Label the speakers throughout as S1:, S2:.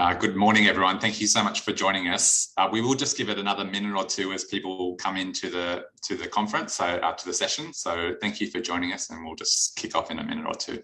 S1: Good morning, everyone. Thank you so much for joining us. We will just give it another minute or two as people come into the conference, to the session. So thank you for joining us, and we'll just kick off in a minute or two.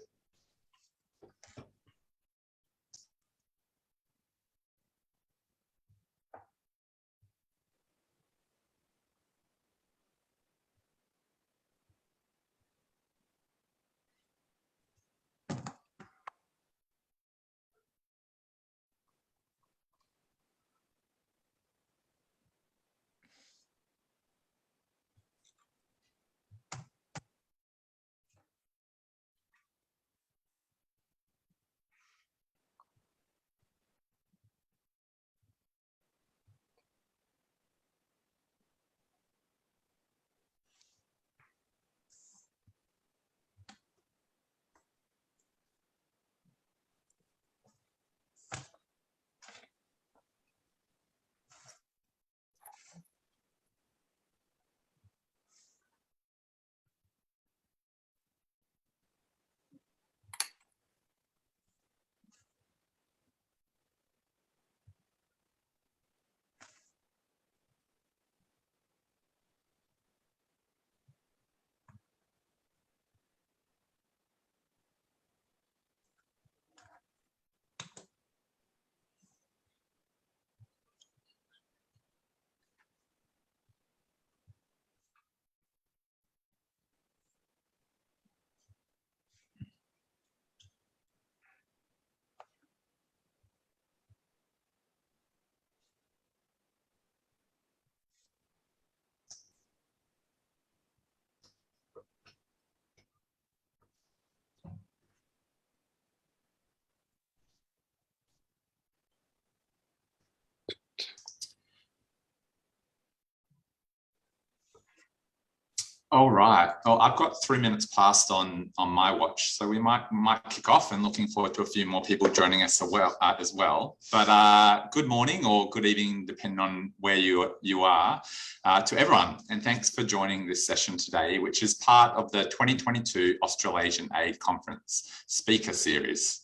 S1: All right. Well, I've got 3 minutes past on my watch, so we might kick off, and looking forward to a few more people joining us as well. But good morning or good evening, depending on where you are, to everyone. And thanks for joining this session today, which is part of the 2022 Australasian Aid Conference Speaker Series.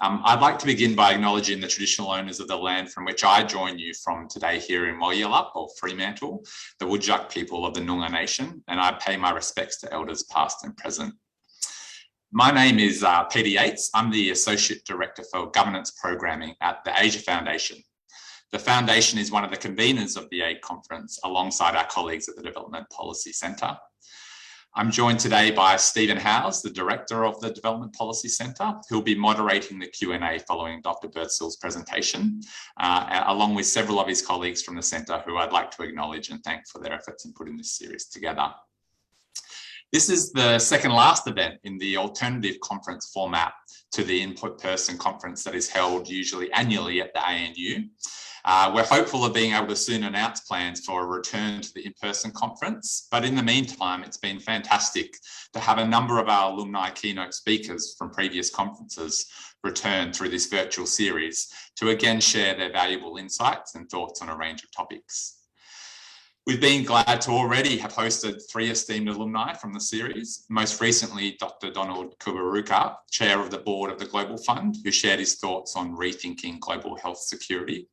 S1: I'd like to begin by acknowledging the traditional owners of the land from which I join you from today here in Moyallup or Fremantle, the Whadjuk people of the Noongar Nation, and I pay my respects to elders past and present. My name is Peter Yates. I'm the Associate Director for Governance Programming at the Asia Foundation. The Foundation is one of the conveners of the Aid Conference alongside our colleagues at the Development Policy Centre. I'm joined today by Stephen Howes, the Director of the Development Policy Centre, who'll be moderating the Q&A following Dr. Birdsall's presentation, along with several of his colleagues from the Centre who I'd like to acknowledge and thank for their efforts in putting this series together. This is the second last event in the alternative conference format to the in-person conference that is held usually annually at the ANU. We're hopeful of being able to soon announce plans for a return to the in-person conference, but in the meantime, it's been fantastic to have a number of our alumni keynote speakers from previous conferences return through this virtual series to again share their valuable insights and thoughts on a range of topics. We've been glad to already have hosted 3 esteemed alumni from the series, most recently Dr. Donald Kubaruka, Chair of the Board of the Global Fund, who shared his thoughts on rethinking global health security.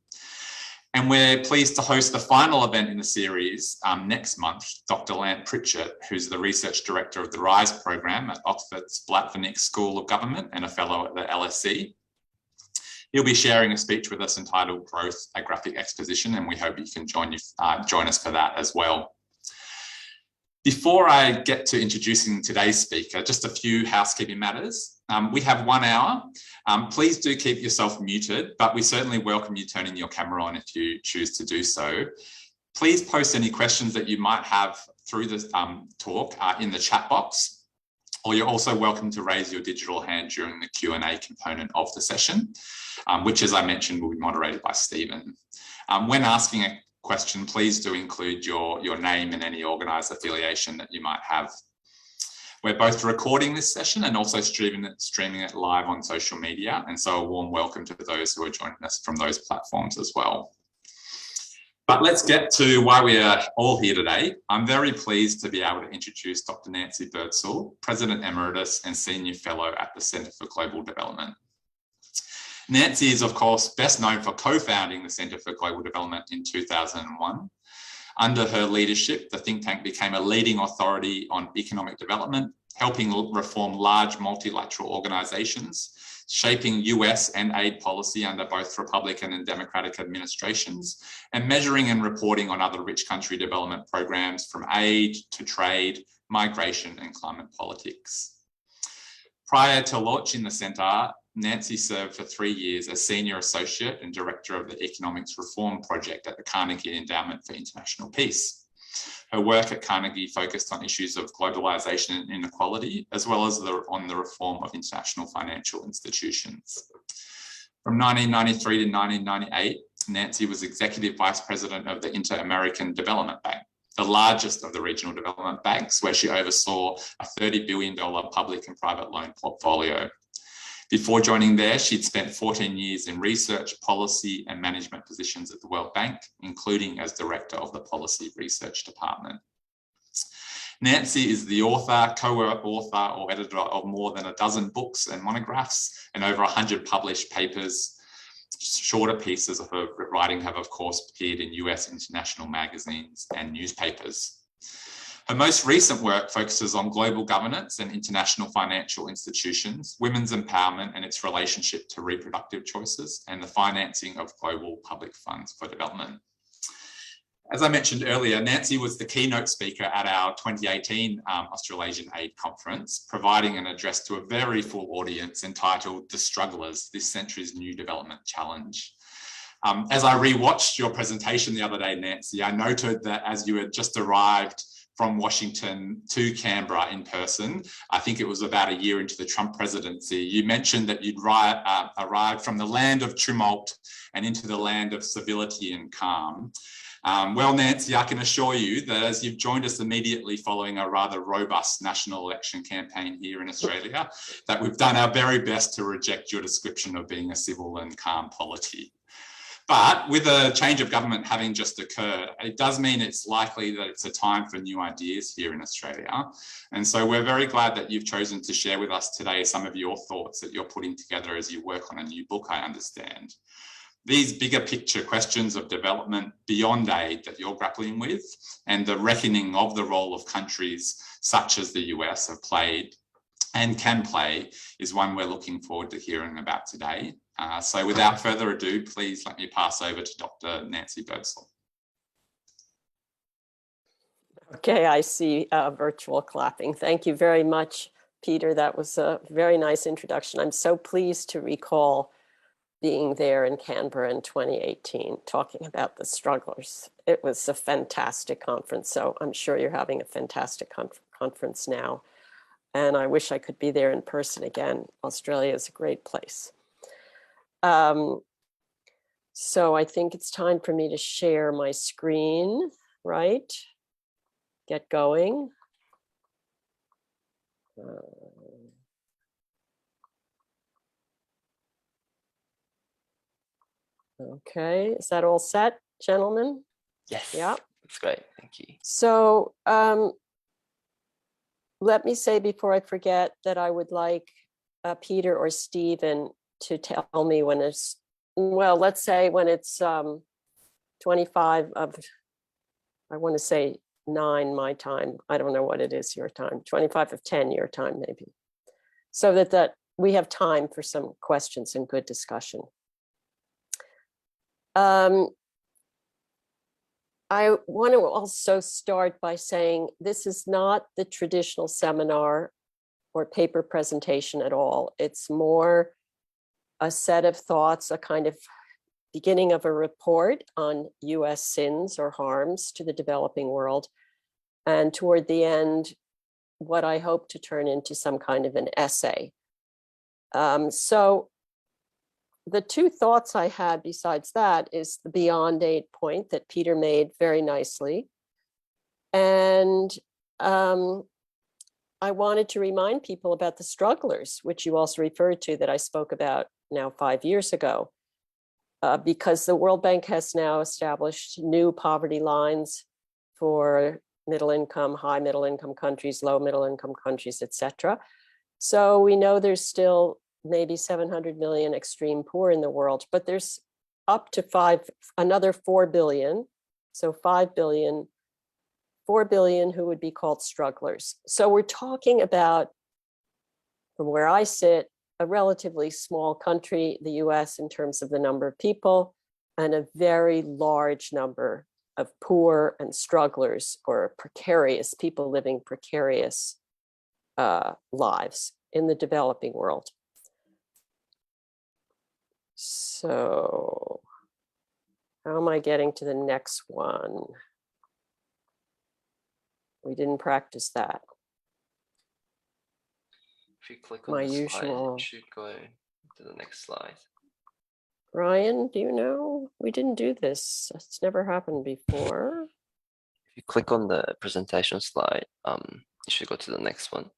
S1: And we're pleased to host the final event in the series next month, Dr. Lant Pritchett, who's the Research Director of the RISE programme at Oxford's Blavatnik School of Government and a Fellow at the LSE. He'll be sharing a speech with us entitled Growth, a Graphic Exposition, and we hope you can join us for that as well. Before I get to introducing today's speaker, just a few housekeeping matters. We have 1 hour. Please do keep yourself muted, but we certainly welcome you turning your camera on if you choose to do so. Please post any questions that you might have through the talk in the chat box, or you're also welcome to raise your digital hand during the Q&A component of the session, which, as I mentioned, will be moderated by Stephen. When asking a question, please do include your name and any organised affiliation that you might have. We're both recording this session and also streaming it live on social media, and so a warm welcome to those who are joining us from those platforms as well. But let's get to why we are all here today. I'm very pleased to be able to introduce Dr. Nancy Birdsall, President Emeritus and Senior Fellow at the Centre for Global Development. Nancy is, of course, best known for co-founding the Centre for Global Development in 2001. Under her leadership, the think tank became a leading authority on economic development, helping reform large multilateral organisations, shaping US and aid policy under both Republican and Democratic administrations, and measuring and reporting on other rich country development programs from aid to trade, migration and climate politics. Prior to launching the Centre, Nancy served for 3 years as Senior Associate and Director of the Economics Reform Project at the Carnegie Endowment for International Peace. Her work at Carnegie focused on issues of globalization and inequality, as well as on the reform of international financial institutions. From 1993 to 1998, Nancy was Executive Vice President of the Inter-American Development Bank, the largest of the regional development banks, where she oversaw a $30 billion public and private loan portfolio. Before joining there, she'd spent 14 years in research, policy and management positions at the World Bank, including as Director of the Policy Research Department. Nancy is the author, co-author or editor of more than a dozen books and monographs, and over 100 published papers. Shorter pieces of her writing have, of course, appeared in US international magazines and newspapers. Her most recent work focuses on global governance and international financial institutions, women's empowerment and its relationship to reproductive choices, and the financing of global public funds for development. As I mentioned earlier, Nancy was the keynote speaker at our 2018 Australasian Aid Conference, providing an address to a very full audience entitled "The Strugglers, This Century's New Development Challenge." As I rewatched your presentation the other day, Nancy, I noted that as you had just arrived from Washington to Canberra in person, I think it was about a year into the Trump presidency, you mentioned that you'd arrived from the land of tumult and into the land of civility and calm. Well, Nancy, I can assure you that as you've joined us immediately following a rather robust national election campaign here in Australia, that we've done our very best to reject your description of being a civil and calm polity. But with a change of government having just occurred, it does mean it's likely that it's a time for new ideas here in Australia. And so we're very glad that you've chosen to share with us today some of your thoughts that you're putting together as you work on a new book, I understand. These bigger picture questions of development beyond aid that you're grappling with, and the reckoning of the role of countries such as the US have played and can play, is one we're looking forward to hearing about today. So without further ado, please let me pass over to Dr. Nancy Birdsall.
S2: Okay, I see virtual clapping. Thank you very much, Peter. That was a very nice introduction. I'm so pleased to recall being there in Canberra in 2018, talking about the strugglers. It was a fantastic conference, so I'm sure you're having a fantastic conference now. And I wish I could be there in person again. Australia is a great place. So I think it's time for me to share my screen, right? Get going. Okay, is that all set, gentlemen?
S3: Yes.
S2: Yeah.
S3: That's great. Thank you.
S2: So let me say before I forget that I would like Peter or Stephen to tell me when it's, well, let's say when it's 25 of, I want to say 9 my time. I don't know what it is your time, 25 of 10 your time maybe. So that we have time for some questions and good discussion. I want to also start by saying this is not the traditional seminar or paper presentation at all. It's more a set of thoughts, a kind of beginning of a report on US sins or harms to the developing world. And toward the end, what I hope to turn into some kind of an essay. So the two thoughts I had besides that is the beyond aid point that Peter made very nicely. And I wanted to remind people about the strugglers, which you also referred to, that I spoke about now 5 years ago, because the World Bank has now established new poverty lines for middle income, high middle income countries, low middle income countries, etc. So we know there's still maybe 700 million extreme poor in the world, but there's up to another 4 billion. So 5 billion, 4 billion who would be called strugglers. So we're talking about, from where I sit, a relatively small country, the US, in terms of the number of people, and a very large number of poor and strugglers or precarious people living precarious lives in the developing world. So how am I getting to the next one? We didn't practice that.
S3: If you click on
S2: My
S3: the slide,
S2: usual.
S3: it should go to the next slide.
S2: Ryan, do you know? We didn't do this. It's never happened before.
S3: If you click on the presentation slide, you should go to the next one.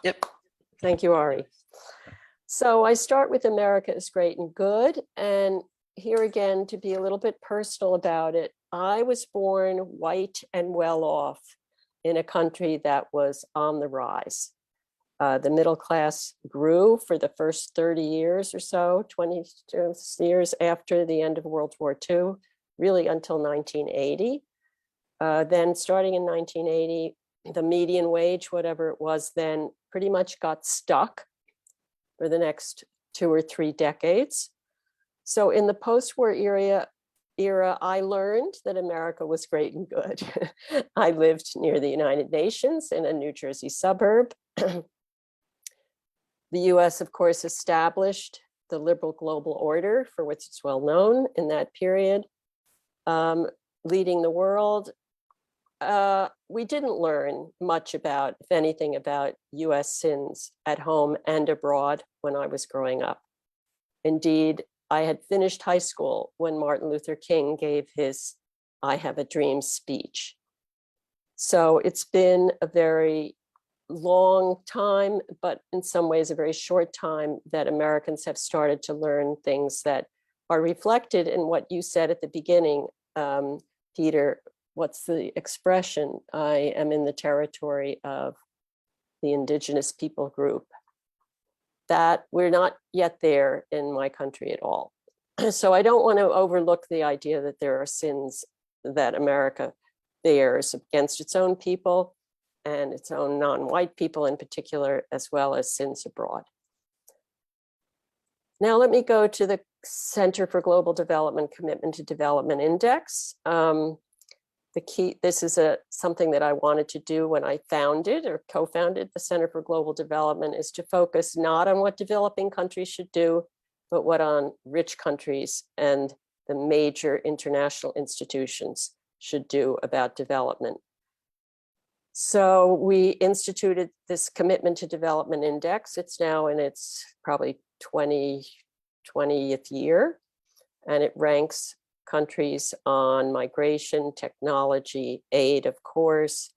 S3: Yep.
S2: Thank you, Ari. So I start with America is great and good. And here again, to be a little bit personal about it, I was born white and well off in a country that was on the rise. The middle class grew for the first 30 years or so, 20 years after the end of World War II, really until 1980. Then starting in 1980, the median wage, whatever it was then, pretty much got stuck for the next 2 or 3 decades. So in the post-war era, I learned that America was great and good. I lived near the United Nations in a New Jersey suburb. The US, of course, established the liberal global order, for which it's well known in that period, leading the world. We didn't learn much about, if anything, about US sins at home and abroad when I was growing up. Indeed, I had finished high school when Martin Luther King gave his I Have a Dream speech. So it's been a very long time, but in some ways a very short time, that Americans have started to learn things that are reflected in what you said at the beginning, Peter. What's the expression? I am in the territory of the indigenous people group. That we're not yet there in my country at all. So I don't want to overlook the idea that there are sins that America bears against its own people and its own non-white people in particular, as well as sins abroad. Now let me go to the Center for Global Development Commitment to Development Index. This is something that I wanted to do when I founded or co-founded the Center for Global Development, is to focus not on what developing countries should do, but what on rich countries and the major international institutions should do about development. So we instituted this Commitment to Development Index. It's now in its probably 20th year, and it ranks countries on migration, technology, aid, of course,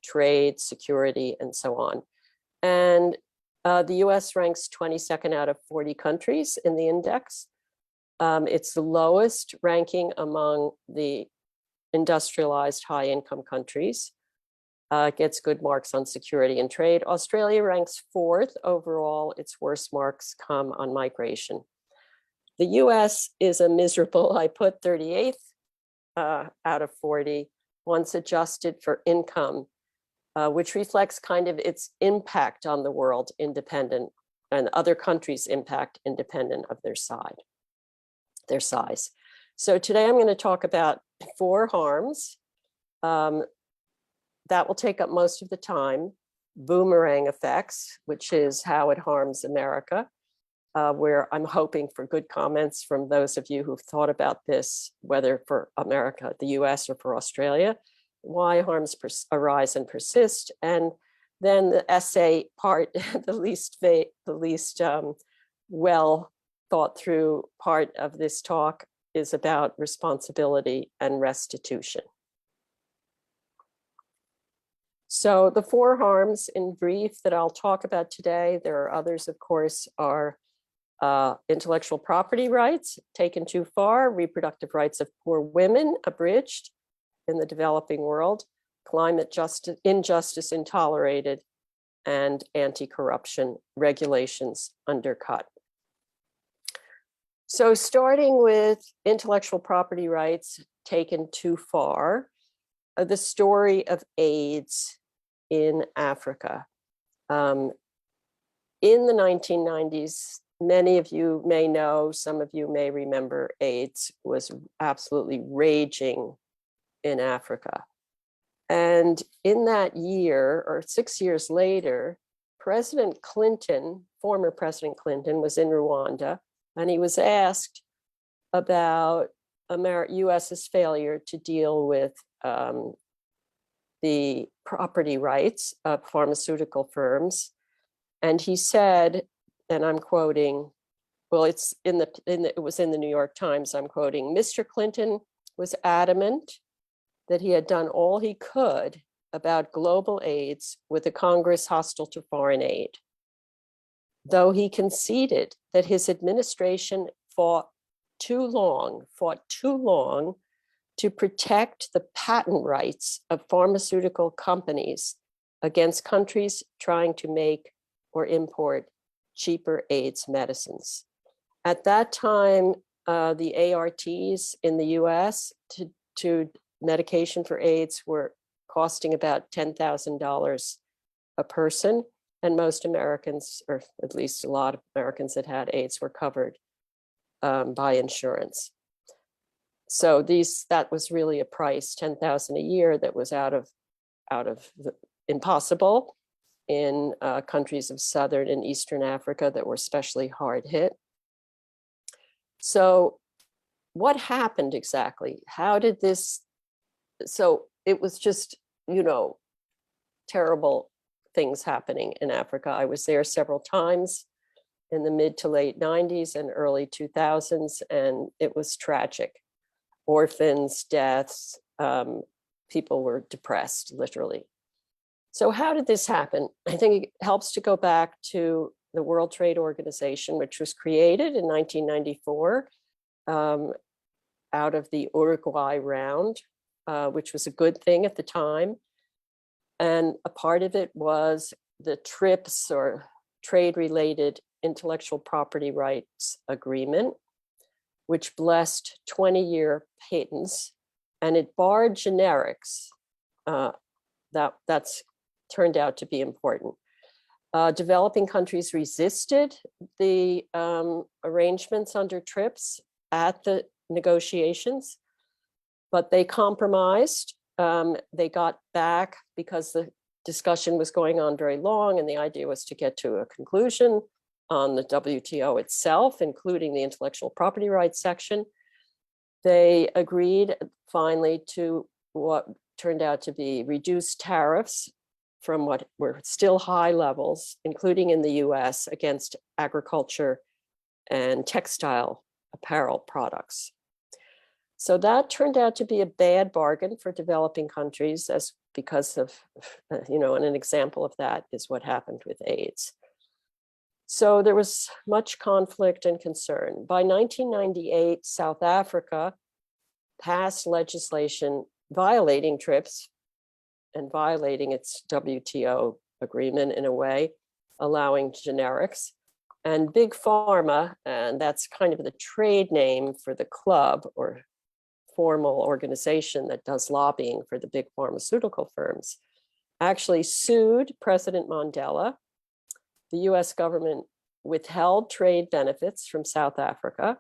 S2: trade, security, and so on. And the US ranks 22nd out of 40 countries in the index. It's the lowest ranking among the industrialized high-income countries. Gets good marks on security and trade. Australia ranks 4th overall. Its worst marks come on migration. The US is a miserable, I put 38th out of 40, once adjusted for income, which reflects kind of its impact on the world independent, and other countries' impact independent of their size. So today I'm going to talk about 4 harms. That will take up most of the time. Boomerang effects, which is how it harms America, where I'm hoping for good comments from those of you who've thought about this, whether for America, the US, or for Australia. Why harms arise and persist. And then the essay part, the least well thought through part of this talk, is about responsibility and restitution. So the 4 harms in brief that I'll talk about today, there are others, of course, are intellectual property rights taken too far, reproductive rights of poor women abridged in the developing world, climate injustice intolerated, and anti-corruption regulations undercut. So starting with intellectual property rights taken too far, the story of AIDS in Africa. In the 1990s, many of you may know, some of you may remember, AIDS was absolutely raging in Africa. And in that year, or 6 years later, President Clinton, former President Clinton, was in Rwanda, and he was asked about US's failure to deal with the property rights of pharmaceutical firms. And he said, and I'm quoting, well, it was in the New York Times, I'm quoting, Mr. Clinton was adamant that he had done all he could about global AIDS with a Congress hostile to foreign aid, though he conceded that his administration fought too long to protect the patent rights of pharmaceutical companies against countries trying to make or import cheaper AIDS medicines. At that time, the ARTs in the US to medication for AIDS were costing about $10,000 a person, and most Americans, or at least a lot of Americans that had AIDS, were covered by insurance. So that was really a price, $10,000 a year, that was out of impossible in countries of Southern and Eastern Africa that were especially hard hit. So what happened exactly? How did this, so it was just, terrible things happening in Africa. I was there several times in the mid to late 90s and early 2000s, and it was tragic. Orphans, deaths, people were depressed, literally. So how did this happen? I think it helps to go back to the World Trade Organization, which was created in 1994 out of the Uruguay round, which was a good thing at the time. And a part of it was the TRIPS, or Trade-Related Intellectual Property Rights Agreement, which blessed 20-year patents, and it barred generics. That's turned out to be important. Developing countries resisted the arrangements under TRIPS at the negotiations, but they compromised. They got back because the discussion was going on very long, and the idea was to get to a conclusion on the WTO itself, including the intellectual property rights section. They agreed finally to what turned out to be reduced tariffs from what were still high levels, including in the US, against agriculture and textile apparel products. So that turned out to be a bad bargain for developing countries, because of, and an example of that is what happened with AIDS. So there was much conflict and concern. By 1998, South Africa passed legislation violating TRIPS and violating its WTO agreement in a way, allowing generics. And Big Pharma, and that's kind of the trade name for the club or formal organization that does lobbying for the big pharmaceutical firms, actually sued President Mandela. The US government withheld trade benefits from South Africa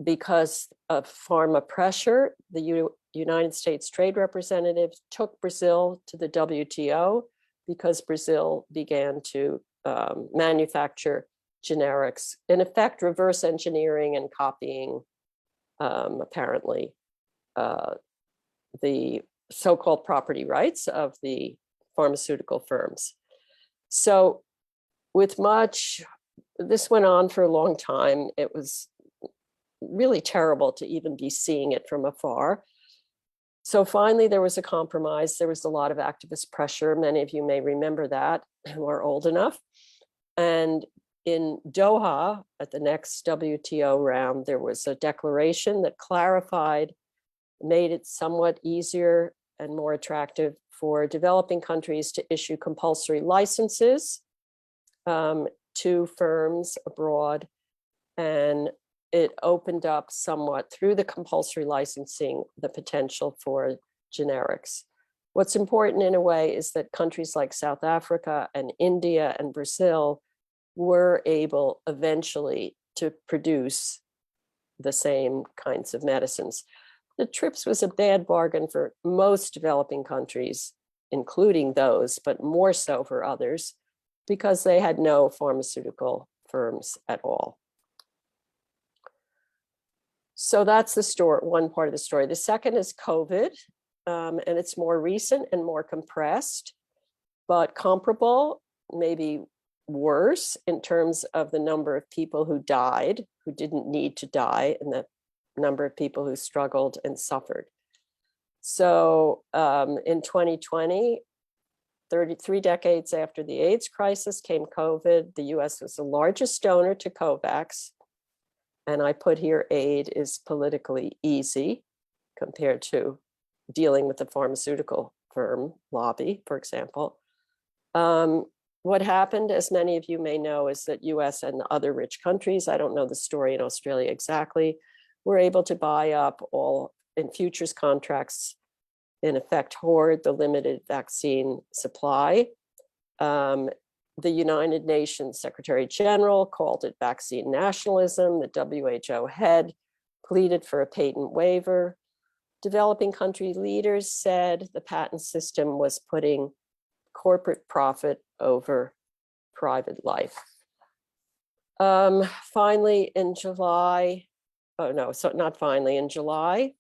S2: because of pharma pressure. The United States Trade Representative took Brazil to the WTO because Brazil began to manufacture generics, in effect, reverse engineering and copying, apparently, the so-called property rights of the pharmaceutical firms. So this went on for a long time. It was really terrible to even be seeing it from afar. So finally, there was a compromise. There was a lot of activist pressure. Many of you may remember that, who are old enough. And in Doha, at the next WTO round, there was a declaration that clarified, made it somewhat easier and more attractive for developing countries to issue compulsory licenses to firms abroad. And it opened up somewhat through the compulsory licensing the potential for generics. What's important in a way is that countries like South Africa and India and Brazil were able eventually to produce the same kinds of medicines. The TRIPS was a bad bargain for most developing countries, including those, but more so for others, because they had no pharmaceutical firms at all. So that's the story, one part of the story. The second is COVID, and it's more recent and more compressed, but comparable, maybe worse in terms of the number of people who died, who didn't need to die, and the number of people who struggled and suffered. So in 2020, 33 decades after the AIDS crisis came COVID. The US was the largest donor to COVAX. And I put here aid is politically easy compared to dealing with the pharmaceutical firm lobby, for example. What happened, as many of you may know, is that US and other rich countries, I don't know the story in Australia exactly, were able to buy up all in futures contracts, in effect, hoard the limited vaccine supply. The United Nations Secretary General called it vaccine nationalism. The WHO head pleaded for a patent waiver. Developing country leaders said the patent system was putting corporate profit over private life. Finally, in July, in July,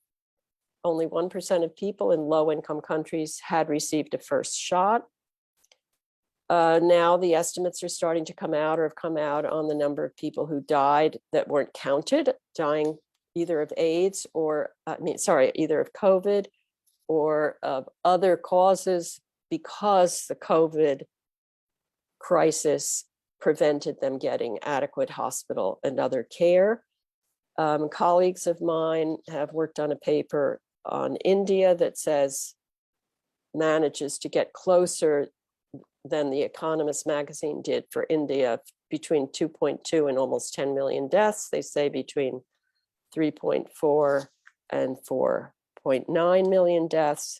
S2: only 1% of people in low-income countries had received a first shot. Now the estimates are starting to come out or have come out on the number of people who died that weren't counted, dying either of AIDS or, either of COVID or of other causes because the COVID crisis prevented them getting adequate hospital and other care. Colleagues of mine have worked on a paper on India that manages to get closer than The Economist magazine did for India, between 2.2 and almost 10 million deaths. They say between 3.4 and 4.9 million deaths.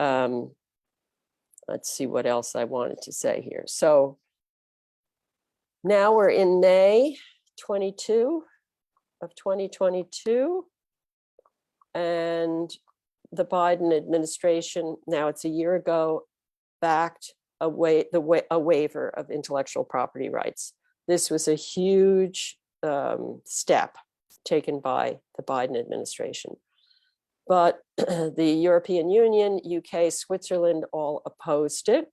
S2: Let's see what else I wanted to say here. So now we're in May 22 of 2022, and the Biden administration, now it's a year ago, backed a waiver of intellectual property rights. This was a huge step taken by the Biden administration. But the European Union, UK, Switzerland all opposed it,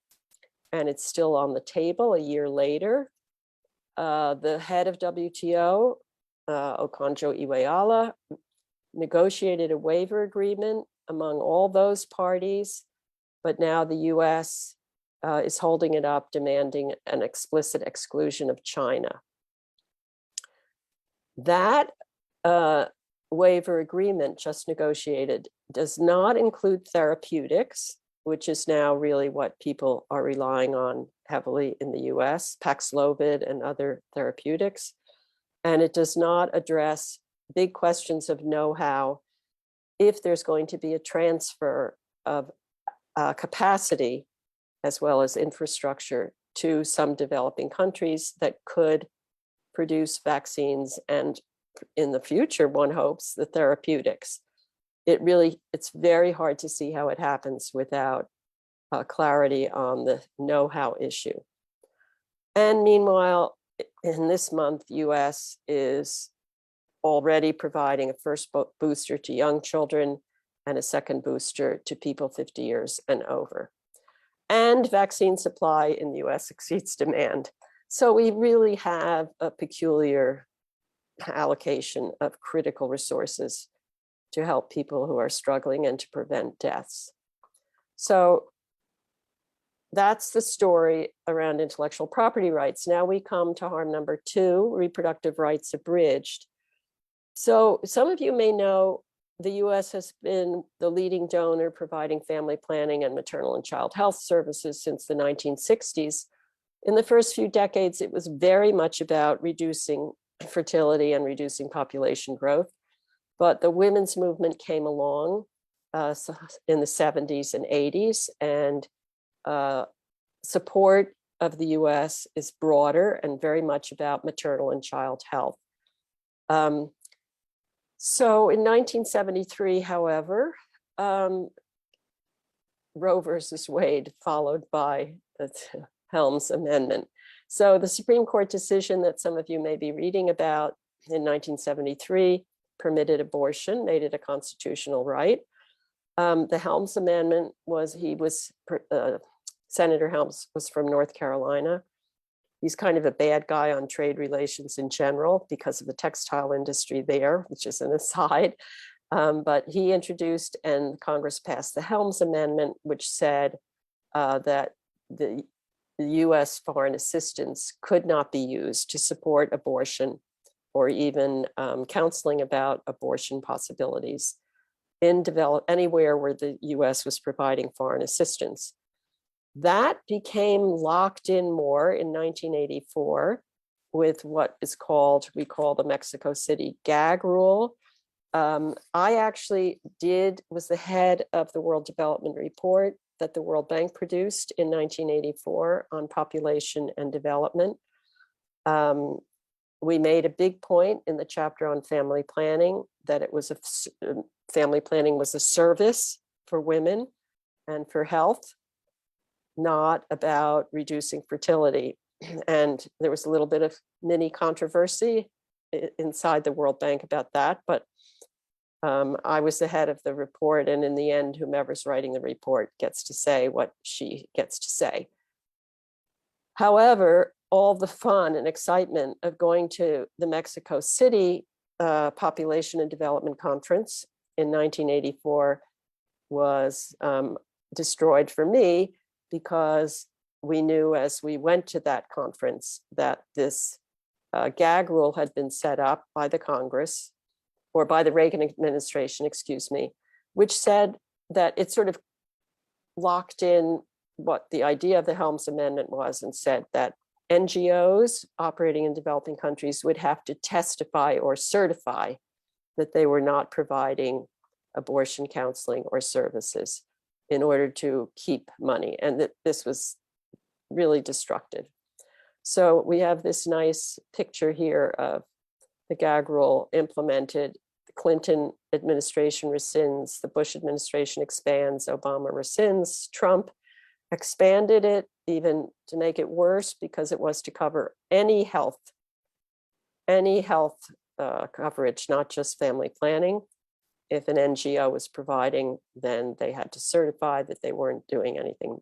S2: and it's still on the table a year later. The head of WTO, Okonjo-Iweala, negotiated a waiver agreement among all those parties, but now the US is holding it up, demanding an explicit exclusion of China. That waiver agreement just negotiated does not include therapeutics, which is now really what people are relying on heavily in the US, Paxlovid and other therapeutics. And it does not address big questions of know-how if there's going to be a transfer of capacity as well as infrastructure to some developing countries that could produce vaccines and, in the future, one hopes, the therapeutics. It's very hard to see how it happens without clarity on the know-how issue. And meanwhile, in this month, US is already providing a first booster to young children and a second booster to people 50 years and over. And vaccine supply in the US exceeds demand. So we really have a peculiar allocation of critical resources to help people who are struggling and to prevent deaths. So that's the story around intellectual property rights. Now we come to harm number 2, reproductive rights abridged. So some of you may know the US has been the leading donor providing family planning and maternal and child health services since the 1960s. In the first few decades, it was very much about reducing fertility and reducing population growth. But the women's movement came along in the 70s and 80s, and support of the US is broader and very much about maternal and child health. So in 1973, however, Roe versus Wade, followed by the Helms Amendment. So the Supreme Court decision that some of you may be reading about in 1973 permitted abortion, made it a constitutional right. The Helms Amendment was, Senator Helms was from North Carolina. He's kind of a bad guy on trade relations in general because of the textile industry there, which is an aside. But he introduced and Congress passed the Helms Amendment, which said that the US foreign assistance could not be used to support abortion or even counseling about abortion possibilities anywhere where the US was providing foreign assistance. That became locked in more in 1984 with what is called, we call the Mexico City gag rule. I actually was the head of the World Development Report that the World Bank produced in 1984 on population and development. We made a big point in the chapter on family planning that it was family planning was a service for women and for health, not about reducing fertility. And there was a little bit of mini controversy inside the World Bank about that, but I was the head of the report, and in the end, whomever's writing the report gets to say what she gets to say. However, all the fun and excitement of going to the Mexico City Population and Development Conference in 1984 was destroyed for me, because we knew as we went to that conference that this gag rule had been set up by the Congress, or by the Reagan administration, excuse me, which said that it sort of locked in what the idea of the Helms Amendment was, and said that NGOs operating in developing countries would have to testify or certify that they were not providing abortion counseling or services in order to keep money, and that this was really destructive. So we have this nice picture here of the gag rule implemented. The Clinton administration rescinds, the Bush administration expands, Obama rescinds, Trump expanded it even to make it worse because it was to cover any health coverage, not just family planning. If an NGO was providing, then they had to certify that they weren't doing anything.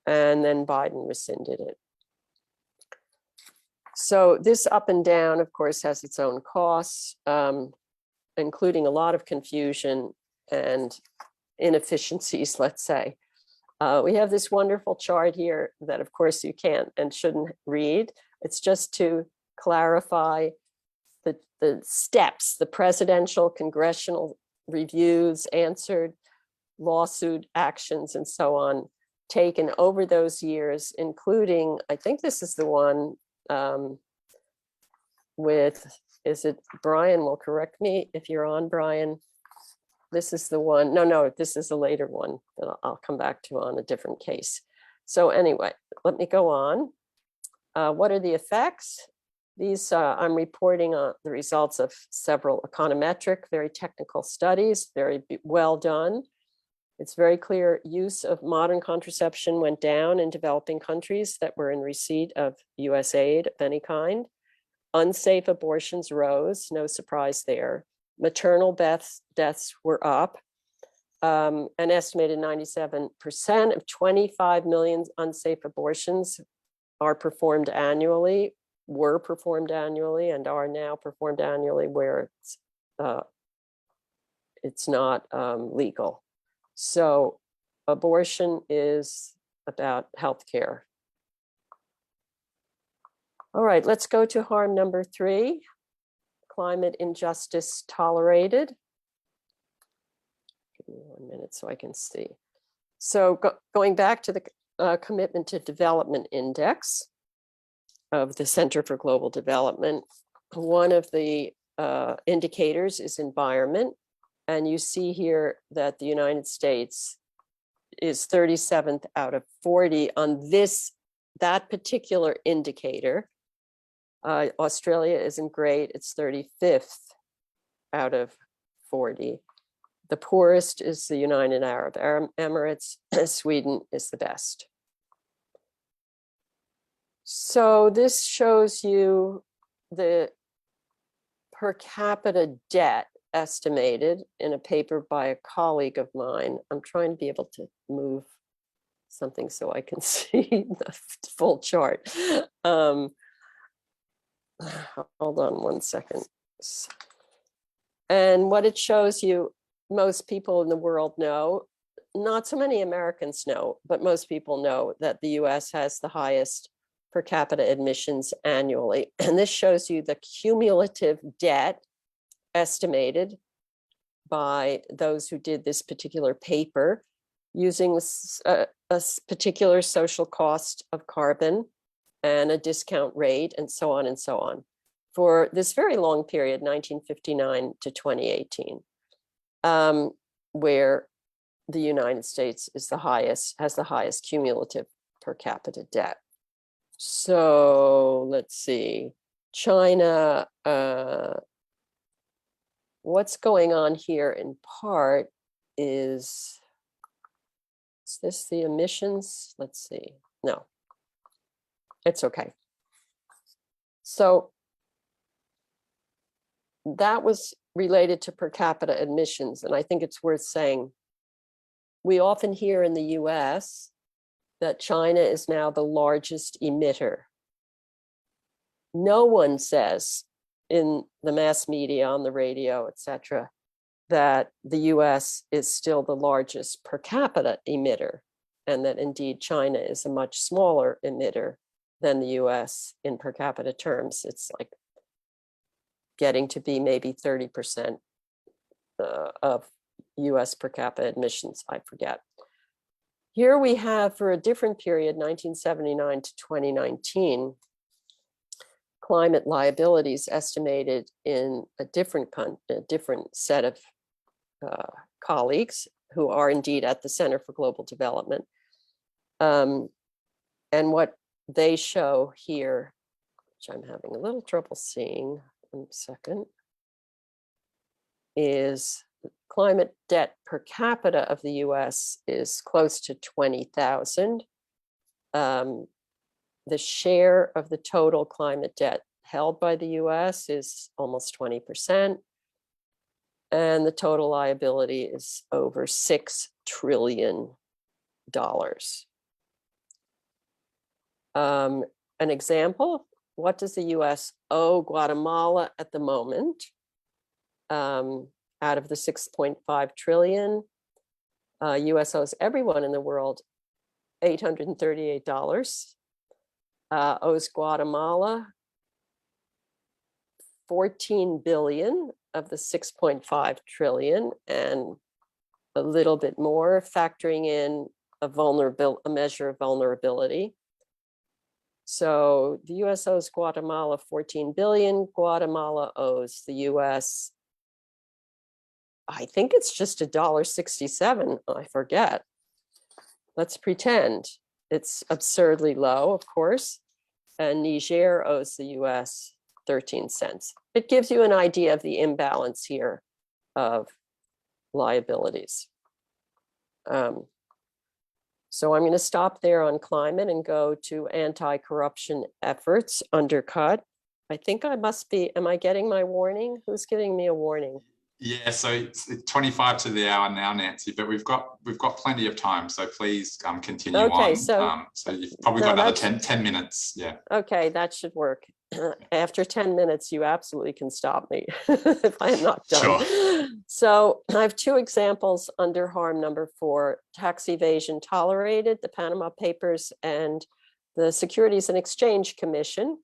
S2: And then Biden rescinded it. So this up and down, of course, has its own costs, including a lot of confusion and inefficiencies, let's say. We have this wonderful chart here that, of course, you can't and shouldn't read. It's just to clarify the steps, the presidential, congressional reviews, answered lawsuit actions, and so on, taken over those years, including, I think this is the one with, is it Brian will correct me if you're on, Brian. This is the one, no, this is a later one that I'll come back to on a different case. So anyway, let me go on. What are the effects? These, I'm reporting on the results of several econometric, very technical studies, very well done. It's very clear use of modern contraception went down in developing countries that were in receipt of US aid of any kind. Unsafe abortions rose, no surprise there. Maternal deaths were up. An estimated 97% of 25 million unsafe abortions are performed annually, were performed annually, and are now performed annually where it's not legal. So abortion is about healthcare. All right, let's go to harm number 3, climate injustice tolerated. Give me 1 minute so I can see. So going back to the Commitment to Development Index of the Center for Global Development, one of the indicators is environment. And you see here that the United States is 37th out of 40 on that particular indicator. Australia isn't great, it's 35th out of 40. The poorest is the United Arab Emirates. Sweden is the best. So this shows you the per capita debt estimated in a paper by a colleague of mine. I'm trying to be able to move something so I can see the full chart. Hold on 1 second. And what it shows you, most people in the world know, not so many Americans know, but most people know that the US has the highest per capita admissions annually. And this shows you the cumulative debt estimated by those who did this particular paper using a particular social cost of carbon and a discount rate and so on and so on for this very long period, 1959 to 2018, where the United States is has the highest cumulative per capita debt. So let's see, China, what's going on here in part is this the emissions? Let's see, no, it's okay. So that was related to per capita admissions. And I think it's worth saying, we often hear in the US that China is now the largest emitter. No one says in the mass media, on the radio, et cetera, that the US is still the largest per capita emitter, and that indeed China is a much smaller emitter than the US in per capita terms. It's like getting to be maybe 30% of US per capita admissions, I forget. Here we have, for a different period, 1979 to 2019, climate liabilities estimated in a different set of colleagues who are indeed at the Center for Global Development. And what they show here, which I'm having a little trouble seeing, 1 second, is climate debt per capita of the US is close to 20,000. The share of the total climate debt held by the US is almost 20%. And the total liability is over $6 trillion. An example, what does the US owe Guatemala at the moment? Out of the 6.5 trillion, US owes everyone in the world $838, owes Guatemala 14 billion of the 6.5 trillion, and a little bit more, factoring in a measure of vulnerability. So the US owes Guatemala 14 billion, Guatemala owes the US, I think it's just $1.67, I forget. Let's pretend it's absurdly low, of course. And Niger owes the US 13 cents. It gives you an idea of the imbalance here of liabilities. So I'm going to stop there on climate and go to anti-corruption efforts, undercut. I think I must be, am I getting my warning? Who's giving me a warning?
S1: Yeah, so it's 25 to the hour now, Nancy, but we've got plenty of time, so please continue on. So you've probably got another 10 minutes. Yeah. Okay,
S2: that should work. After 10 minutes, you absolutely can stop me if I am not done.
S1: Sure.
S2: So I have 2 examples under harm number 4, tax evasion tolerated, the Panama Papers, and the Securities and Exchange Commission,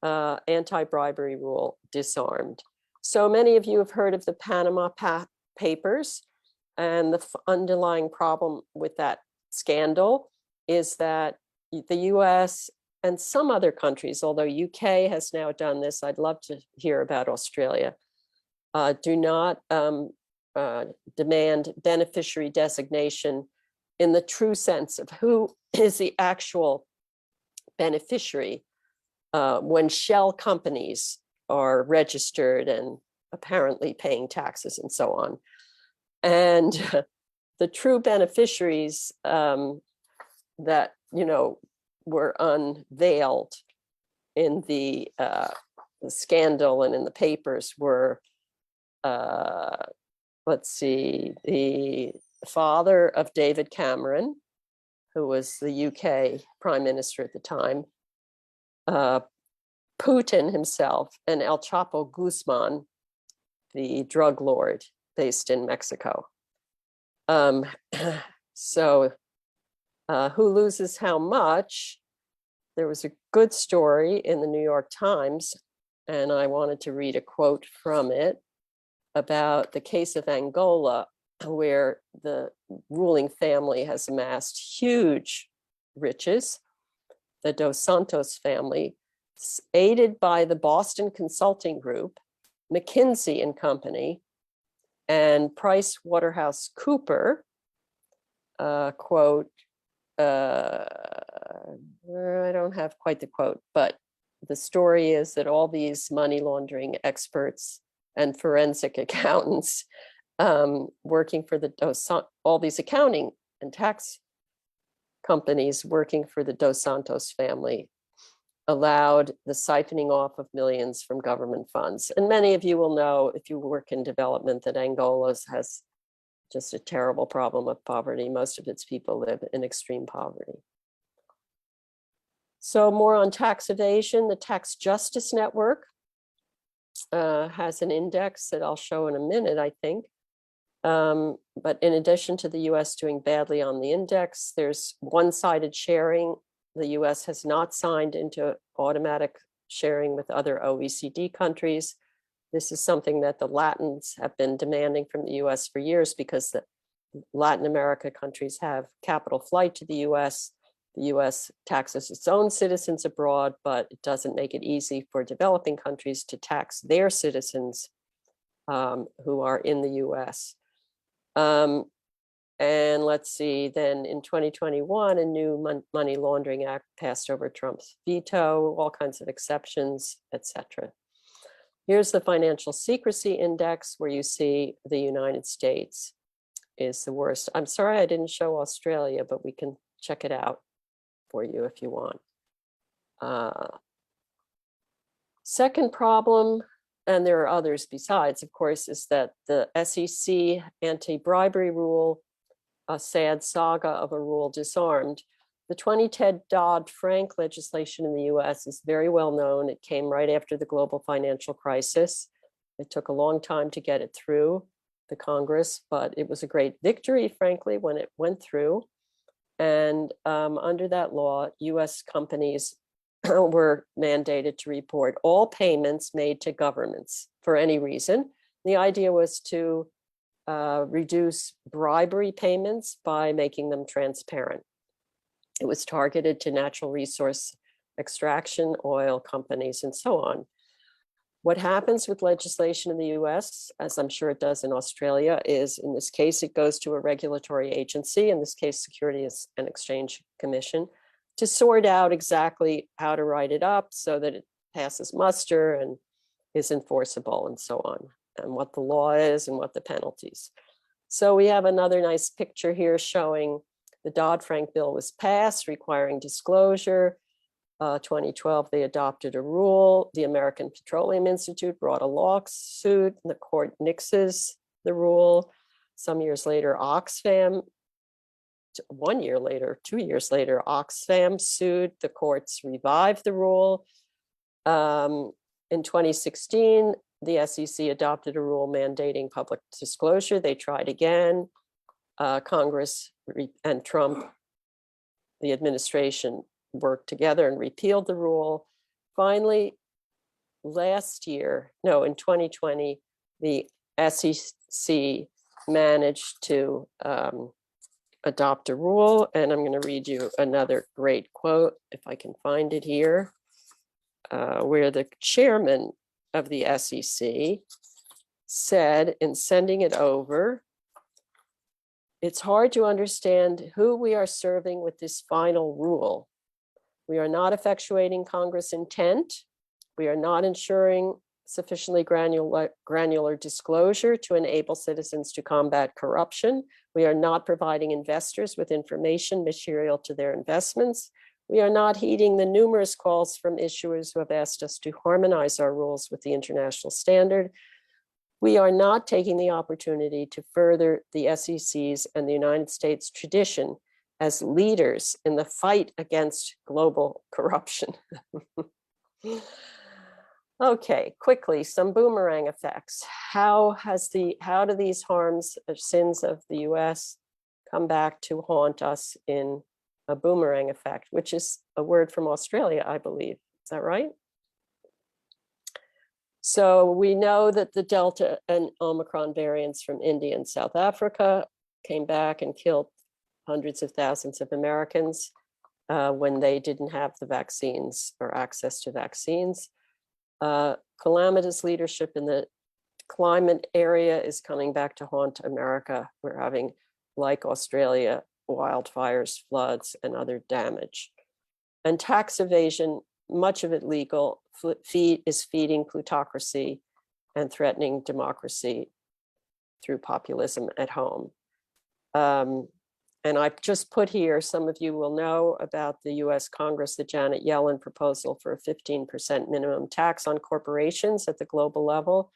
S2: anti-bribery rule disarmed. So many of you have heard of the Panama Papers. And the underlying problem with that scandal is that the US and some other countries, although UK has now done this, I'd love to hear about Australia, do not demand beneficiary designation in the true sense of who is the actual beneficiary when shell companies are registered and apparently paying taxes and so on. And the true beneficiaries that, were unveiled in the scandal and in the papers were, let's see, the father of David Cameron, who was the UK Prime Minister at the time, Putin himself, and El Chapo Guzman, the drug lord based in Mexico. So who loses how much? There was a good story in the New York Times, and I wanted to read a quote from it about the case of Angola, where the ruling family has amassed huge riches. The Dos Santos family, aided by the Boston Consulting Group, McKinsey and Company, and Price Waterhouse Cooper, quote, I don't have quite the quote, but the story is that all these money laundering experts and forensic accountants working for all these accounting and tax companies working for the Dos Santos family allowed the siphoning off of millions from government funds. And many of you will know, if you work in development, that Angola has just a terrible problem of poverty. Most of its people live in extreme poverty. So more on tax evasion, the Tax Justice Network has an index that I'll show in a minute, I think. But in addition to the US doing badly on the index, there's one-sided sharing. The US has not signed into automatic sharing with other OECD countries. This is something that the Latins have been demanding from the US for years, because the Latin America countries have capital flight to the US. The US taxes its own citizens abroad, but it doesn't make it easy for developing countries to tax their citizens who are in the US. And let's see, then in 2021, a new money laundering act passed over Trump's veto, all kinds of exceptions, etc. Here's the Financial Secrecy Index, where you see the United States is the worst. I'm sorry I didn't show Australia, but we can check it out for you if you want. Second problem, and there are others besides, of course, is that the SEC anti-bribery rule, a sad saga of a rule disarmed. The 2010 Dodd-Frank legislation in the US is very well known. It came right after the global financial crisis. It took a long time to get it through the Congress, but it was a great victory, frankly, when it went through. And under that law, US companies were mandated to report all payments made to governments for any reason. The idea was to reduce bribery payments by making them transparent. It was targeted to natural resource extraction, oil companies, and so on. What happens with legislation in the US, as I'm sure it does in Australia, is in this case, it goes to a regulatory agency, in this case, Securities and Exchange Commission, to sort out exactly how to write it up so that it passes muster and is enforceable and so on, and what the law is and what the penalties. So we have another nice picture here showing the Dodd-Frank bill was passed, requiring disclosure. 2012, they adopted a rule. The American Petroleum Institute brought a lawsuit, and the court nixes the rule. Some years later, Oxfam, 1 year later, 2 years later, Oxfam sued. The courts revived the rule. In 2016, the SEC adopted a rule mandating public disclosure. They tried again. Congress and Trump, the administration, worked together and repealed the rule. Finally, in 2020, the SEC managed to adopt a rule, and I'm going to read you another great quote, if I can find it here, where the chairman of the SEC said in sending it over, "It's hard to understand who we are serving with this final rule. We are not effectuating Congress' intent. We are not ensuring sufficiently granular disclosure to enable citizens to combat corruption. We are not providing investors with information material to their investments. We are not heeding the numerous calls from issuers who have asked us to harmonize our rules with the international standard. We are not taking the opportunity to further the SEC's and the United States tradition as leaders in the fight against global corruption." Okay, quickly, some boomerang effects. How do these harms or sins of the US come back to haunt us in a boomerang effect, which is a word from Australia, I believe. Is that right? So we know that the Delta and Omicron variants from India and South Africa came back and killed hundreds of thousands of Americans when they didn't have the vaccines or access to vaccines. Calamitous leadership in the climate area is coming back to haunt America. We're having, like Australia, wildfires, floods, and other damage. And tax evasion, much of it legal, is feeding plutocracy and threatening democracy through populism at home. And I've just put here, some of you will know about the US Congress, the Janet Yellen proposal for a 15% minimum tax on corporations at the global level.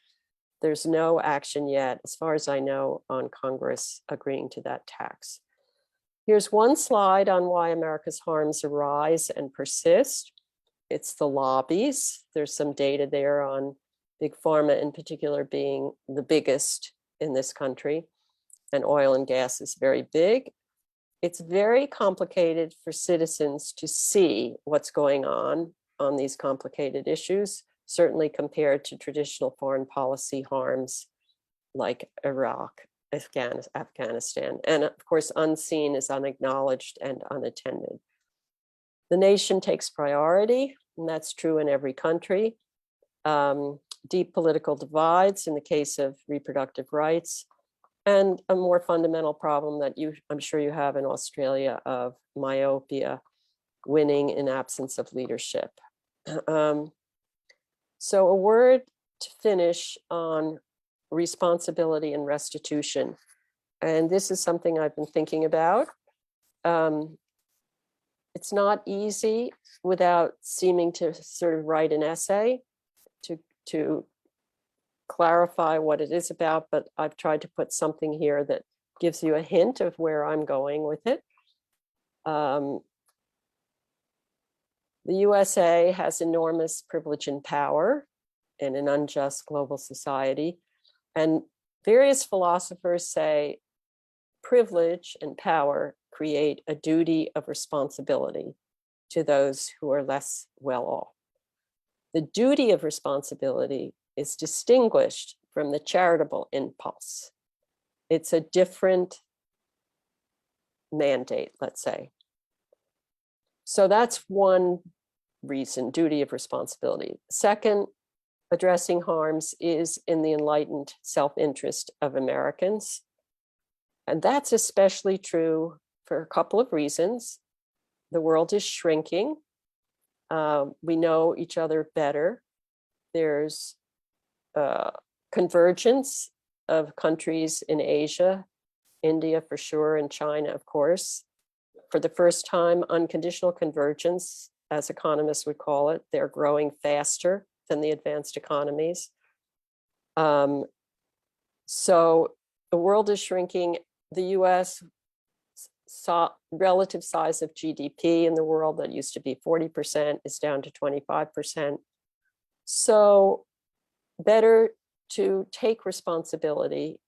S2: There's no action yet, as far as I know, on Congress agreeing to that tax. Here's one slide on why America's harms arise and persist. It's the lobbies. There's some data there on big pharma in particular being the biggest in this country, and oil and gas is very big. It's very complicated for citizens to see what's going on these complicated issues, certainly compared to traditional foreign policy harms like Iraq, Afghanistan. And of course, unseen is unacknowledged and unattended. The nation takes priority, and that's true in every country. Deep political divides in the case of reproductive rights, and a more fundamental problem that I'm sure you have in Australia of myopia winning in absence of leadership. So a word to finish on responsibility and restitution. And this is something I've been thinking about. It's not easy without seeming to sort of write an essay to clarify what it is about, but I've tried to put something here that gives you a hint of where I'm going with it. The USA has enormous privilege and power in an unjust global society. And various philosophers say privilege and power create a duty of responsibility to those who are less well off. The duty of responsibility is distinguished from the charitable impulse. It's a different mandate, let's say. So that's one reason, duty of responsibility. Second, addressing harms is in the enlightened self-interest of Americans. And that's especially true for a couple of reasons. The world is shrinking. We know each other better. There's convergence of countries in Asia, India for sure, and China, of course. For the first time, unconditional convergence, as economists would call it, they're growing faster than the advanced economies. So the world is shrinking. The US relative size of GDP in the world that used to be 40% is down to 25%. So better to take responsibility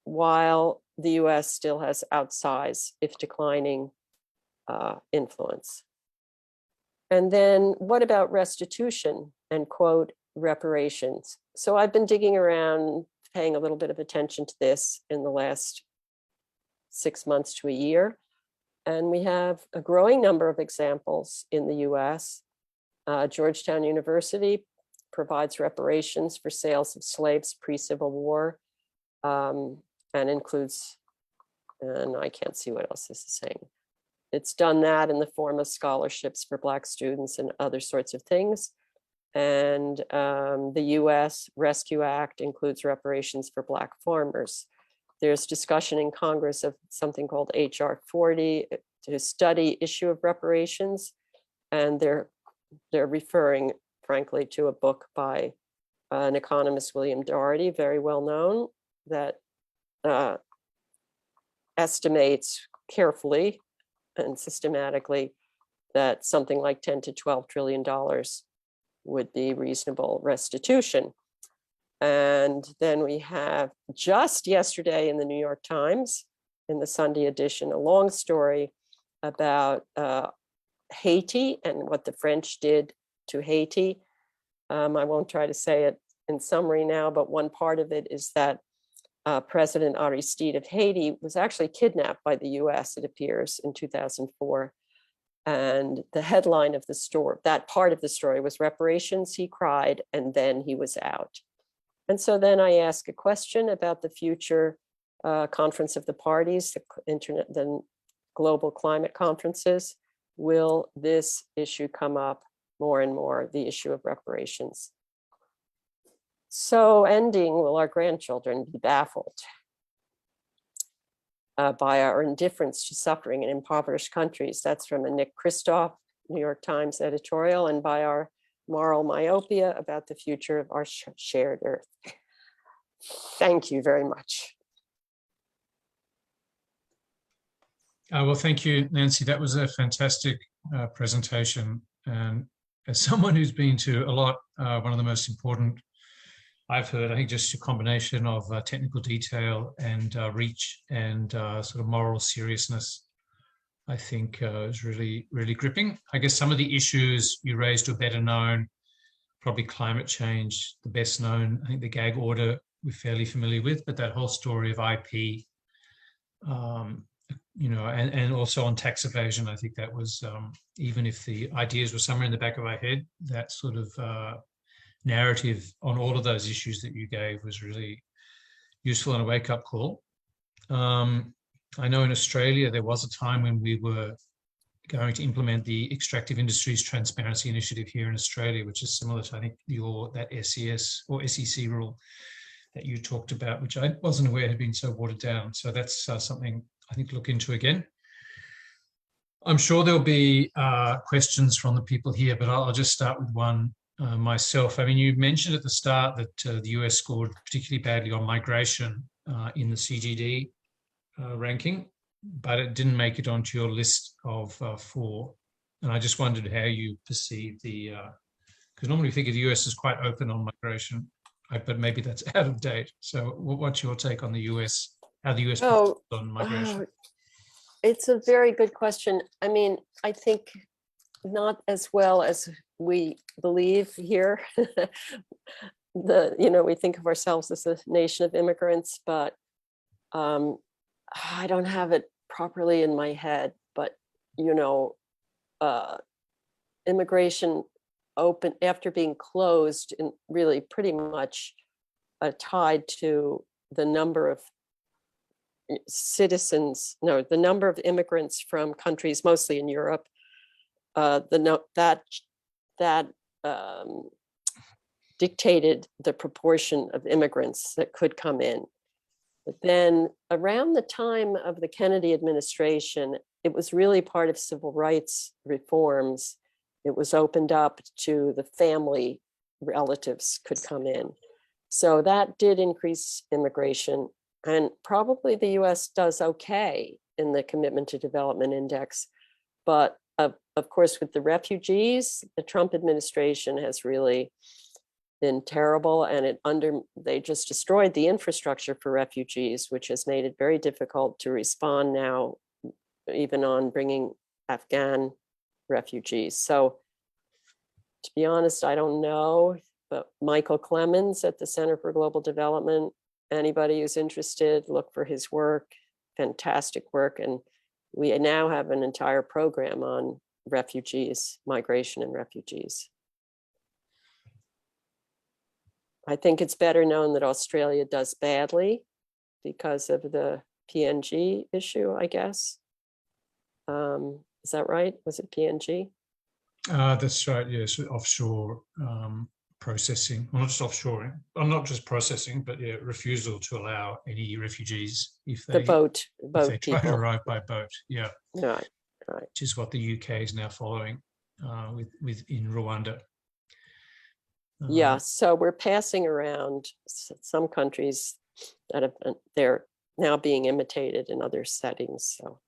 S2: while the US still has outsized, if declining, influence. And then what about restitution and quote reparations? So I've been digging around paying a little bit of attention to this in the last 6 months to a year. And we have a growing number of examples in the US. Georgetown University provides reparations for sales of slaves pre-Civil War, and includes, and I can't see what else this is saying. It's done that in the form of scholarships for Black students and other sorts of things. And the US Rescue Act includes reparations for Black farmers. There's discussion in Congress of something called HR 40 to study issue of reparations. And they're referring, frankly, to a book by an economist, William Doherty, very well known, that estimates carefully and systematically that something like $10 to $12 trillion would be reasonable restitution. And then we have just yesterday in the New York Times, in the Sunday edition, a long story about Haiti and what the French did to Haiti. I won't try to say it in summary now, but one part of it is that President Aristide of Haiti was actually kidnapped by the US, it appears, in 2004. And the headline of the story, that part of the story, was reparations, he cried, and then he was out. And so then I ask a question about the future conference of the parties, the global climate conferences. Will this issue come up more and more, the issue of reparations? So ending, will our grandchildren be baffled by our indifference to suffering in impoverished countries? That's from a Nick Kristof, New York Times editorial, and by our moral myopia about the future of our shared earth. Thank you very much.
S4: Well, thank you, Nancy. That was a fantastic presentation. And as someone who's been to a lot, one of the most important I've heard, I think just a combination of technical detail and reach and sort of moral seriousness, I think is really, really gripping. I guess some of the issues you raised are better known, probably climate change, the best known. I think the gag order we're fairly familiar with, but that whole story of IP, and also on tax evasion, I think that was, even if the ideas were somewhere in the back of our head, that sort of narrative on all of those issues that you gave was really useful and a wake-up call. I know in Australia, there was a time when we were going to implement the Extractive Industries Transparency Initiative here in Australia, which is similar to, I think, that SES or SEC rule that you talked about, which I wasn't aware had been so watered down. So that's something I think to look into again. I'm sure there'll be questions from the people here, but I'll just start with one myself. I mean, you mentioned at the start that the US scored particularly badly on migration in the CGD ranking, but it didn't make it onto your list of 4. And I just wondered how you perceive because normally we think of the US as quite open on migration, but maybe that's out of date. So what's your take on the US, how the US on migration?
S2: It's a very good question. I mean, I think not as well as we believe here. We think of ourselves as a nation of immigrants, but I don't have it properly in my head. But immigration open after being closed, and really pretty much tied to the number of the number of immigrants from countries mostly in Europe. That dictated the proportion of immigrants that could come in. But then around the time of the Kennedy administration, it was really part of civil rights reforms. It was opened up to the family relatives could come in. So that did increase immigration. And probably the US does okay in the Commitment to Development Index. But of course, with the refugees, the Trump administration has really been terrible, and they just destroyed the infrastructure for refugees, which has made it very difficult to respond now, even on bringing Afghan refugees. So to be honest, I don't know, but Michael Clemens at the Center for Global Development anybody who's interested, look for his work, fantastic work. And we now have an entire program on refugees, migration and refugees. I think it's better known that Australia does badly because of the PNG issue, I guess. Is that right? Was it PNG?
S4: That's right. Yes, offshore processing. Well, not just offshoring. Well, not just processing, but yeah, refusal to allow any refugees if they
S2: Boat
S4: if they try to
S2: people.
S4: arrive by boat. Yeah,
S2: Right.
S4: which is what the UK is now following with in Rwanda.
S2: Yeah, so we're passing around some countries that have they're now being imitated in other settings. So,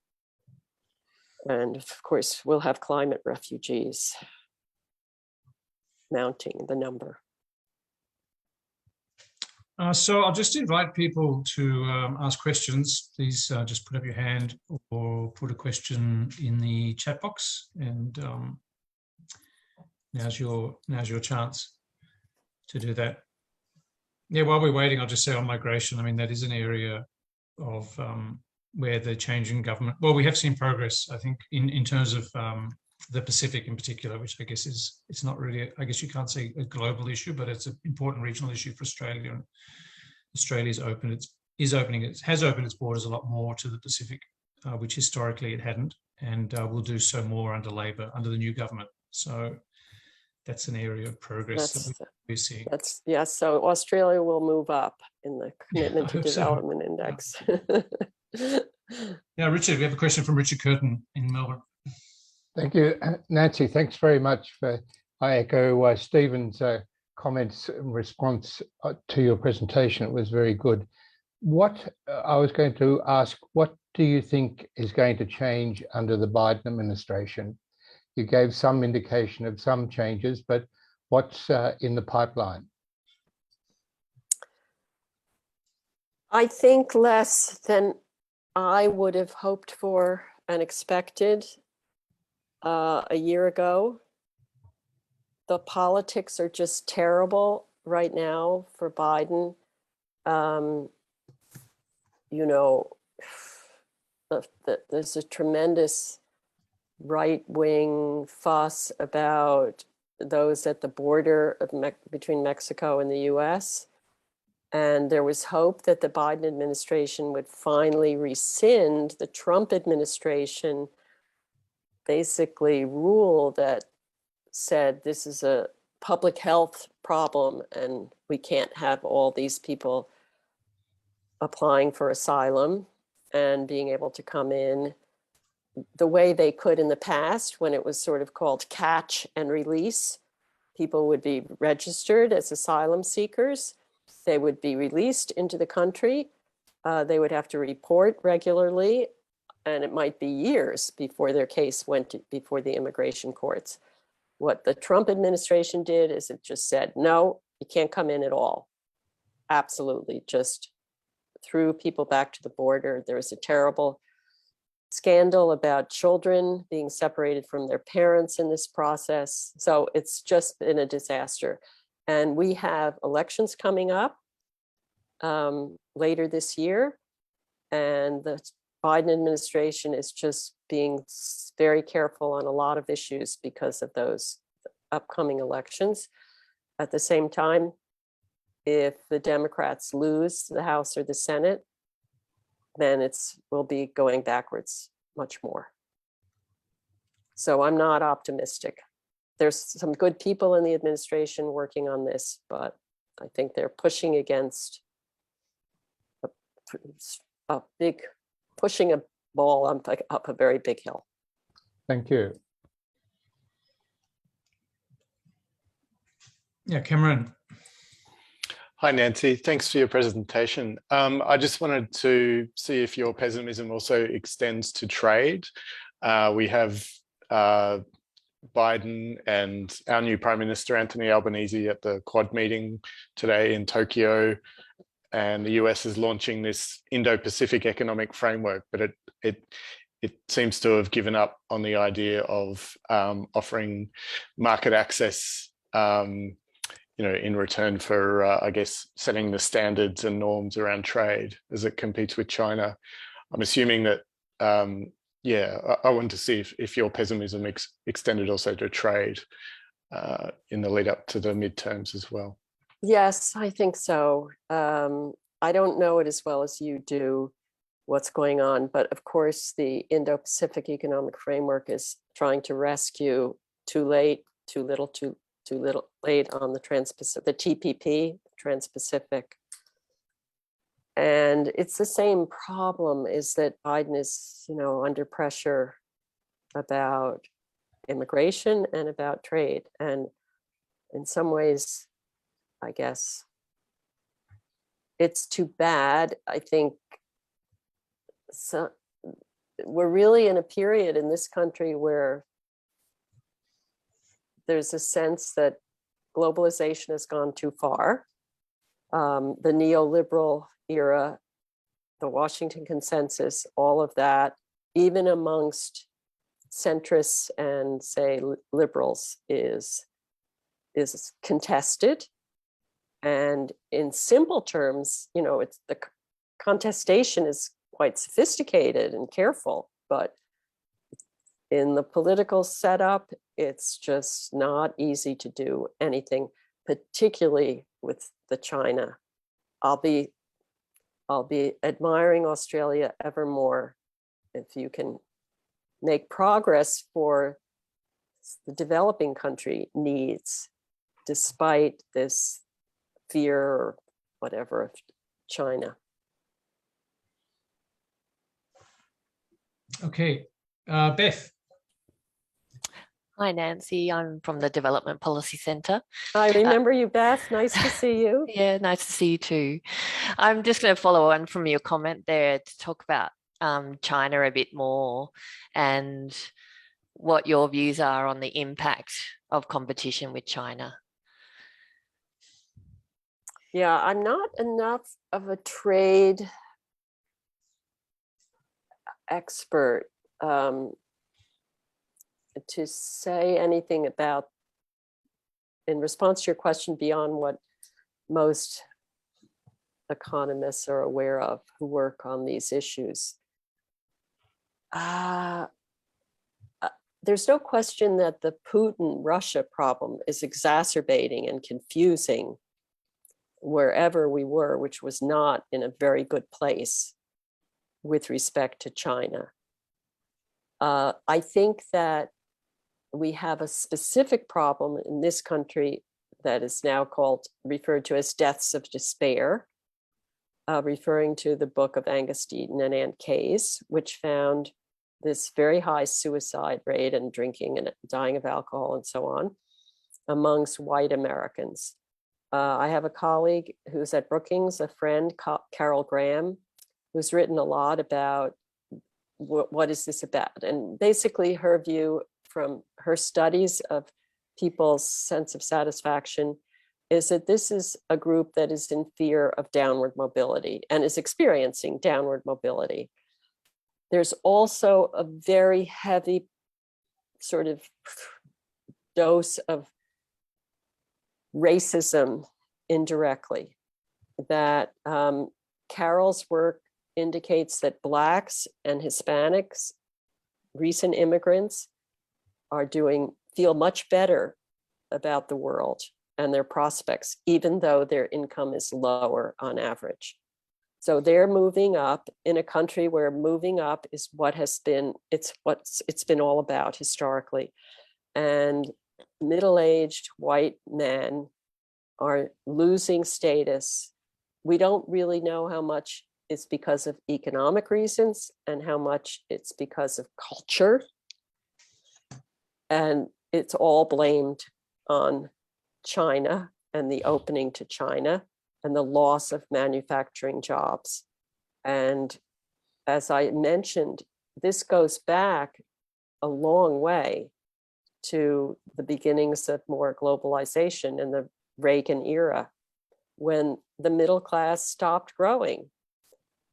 S2: and of course, we'll have climate refugees mounting the number.
S4: So I'll just invite people to ask questions. Please just put up your hand or put a question in the chat box, and now's your chance to do that. Yeah, while we're waiting, I'll just say on migration, I mean, that is an area of where the change in government, well, we have seen progress, I think, in terms of the Pacific in particular, which I guess it's not really, I guess you can't say a global issue, but it's an important regional issue for Australia. And Australia has opened its borders a lot more to the Pacific, which historically it hadn't, and will do so more under Labor, under the new government. So that's an area of progress that we're seeing.
S2: So Australia will move up in the Commitment to Development Index.
S4: Yeah, Richard, we have a question from Richard Curtin in Melbourne.
S5: Thank you, Nancy. Thanks very much I echo Stephen's comments in response to your presentation. It was very good. What I was going to ask, what do you think is going to change under the Biden administration? You gave some indication of some changes, but what's in the pipeline?
S2: I think less than I would have hoped for and expected a year ago. The politics are just terrible right now for Biden. There's a tremendous right-wing fuss about those at the border of between Mexico and the US. And there was hope that the Biden administration would finally rescind the Trump administration basically rule that said this is a public health problem and we can't have all these people applying for asylum and being able to come in the way they could in the past when it was sort of called catch and release. People would be registered as asylum seekers. They would be released into the country. They would have to report regularly, and it might be years before their case went before the immigration courts. What the Trump administration did is it just said, no, you can't come in at all. Absolutely, just threw people back to the border. There was a terrible scandal about children being separated from their parents in this process. So it's just been a disaster. And we have elections coming up later this year. And the Biden administration is just being very careful on a lot of issues because of those upcoming elections. At the same time, if the Democrats lose the House or the Senate, then we'll be going backwards much more. So I'm not optimistic. There's some good people in the administration working on this, but I think they're pushing against pushing a ball up a very big hill.
S5: Thank you.
S4: Yeah, Cameron.
S6: Hi, Nancy. Thanks for your presentation. I just wanted to see if your pessimism also extends to trade. We have Biden and our new Prime Minister, Anthony Albanese, at the Quad meeting today in Tokyo. And the US is launching this Indo-Pacific economic framework, but it seems to have given up on the idea of offering market access in return for, I guess, setting the standards and norms around trade as it competes with China. I'm assuming that, I want to see if your pessimism extended also to trade in the lead up to the midterms as well.
S2: Yes, I think so. I don't know it as well as you do, what's going on, but of course the Indo-Pacific Economic Framework is trying to rescue too late, too little late on the Trans-Pacific, the TPP, Trans-Pacific. And it's the same problem, is that Biden is, under pressure about immigration and about trade. And in some ways, I guess, it's too bad. I think so. We're really in a period in this country where there's a sense that globalization has gone too far. The neoliberal era, the Washington Consensus, all of that, even amongst centrists and, say, liberals, is contested. And in simple terms, it's the contestation is quite sophisticated and careful, but in the political setup, it's just not easy to do anything, particularly with the China. I'll be admiring Australia ever more if you can make progress for the developing country needs, despite this fear or whatever of China.
S4: Okay, Beth.
S7: Hi, Nancy. I'm from the Development Policy Centre.
S2: I remember you, Beth. Nice to see you.
S7: Yeah, nice to see you too. I'm just going to follow on from your comment there to talk about China a bit more and what your views are on the impact of competition with China.
S2: Yeah, I'm not enough of a trade expert to say anything about, in response to your question, beyond what most economists are aware of who work on these issues. There's no question that the Putin-Russia problem is exacerbating and confusing wherever we were, which was not in a very good place with respect to China. I think that we have a specific problem in this country that is now referred to as deaths of despair, referring to the book of Angus Deaton and Ann Case, which found this very high suicide rate and drinking and dying of alcohol and so on amongst white Americans. I have a colleague who's at Brookings, a friend, Carol Graham, who's written a lot about what is this about. And basically her view from her studies of people's sense of satisfaction is that this is a group that is in fear of downward mobility and is experiencing downward mobility. There's also a very heavy sort of dose of racism indirectly, that Carol's work indicates that Blacks and Hispanics, recent immigrants, feel much better about the world and their prospects, even though their income is lower on average. So they're moving up in a country where moving up is it's been all about historically. And middle-aged white men are losing status. We don't really know how much it's because of economic reasons and how much it's because of culture. And it's all blamed on China and the opening to China and the loss of manufacturing jobs. And as I mentioned, this goes back a long way to the beginnings of more globalization in the Reagan era, when the middle class stopped growing.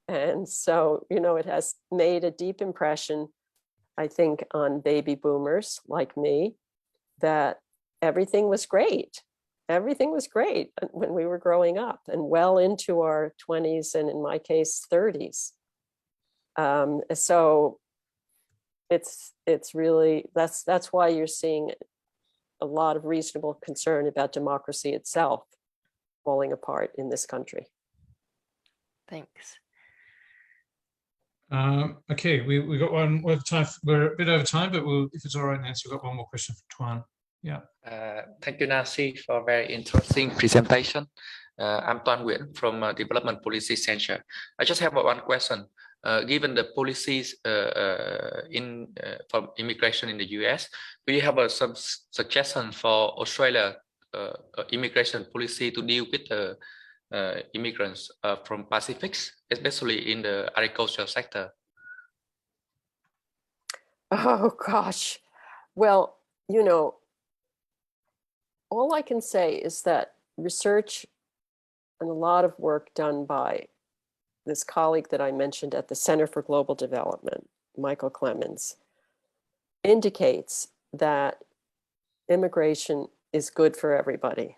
S2: And so, it has made a deep impression, I think, on baby boomers like me, that everything was great everything was great when we were growing up and well into our 20s and in my case 30s. So it's really, that's why you're seeing a lot of reasonable concern about democracy itself falling apart in this country.
S7: Thanks.
S4: Okay, we got one. We have time. We're a bit over time, but if it's all right, Nancy, we've got one more question for Tuan. Yeah.
S8: Thank you, Nancy, for a very interesting presentation. I'm Tuan Nguyen from Development Policy Center. I just have one question. Given the policies for immigration in the US, do you have some suggestion for Australia immigration policy to deal with the immigrants from Pacifics, especially in the agricultural sector?
S2: Oh gosh. Well, you know, all I can say is that research and a lot of work done by this colleague that I mentioned at the Center for Global Development, Michael Clemens, indicates that immigration is good for everybody.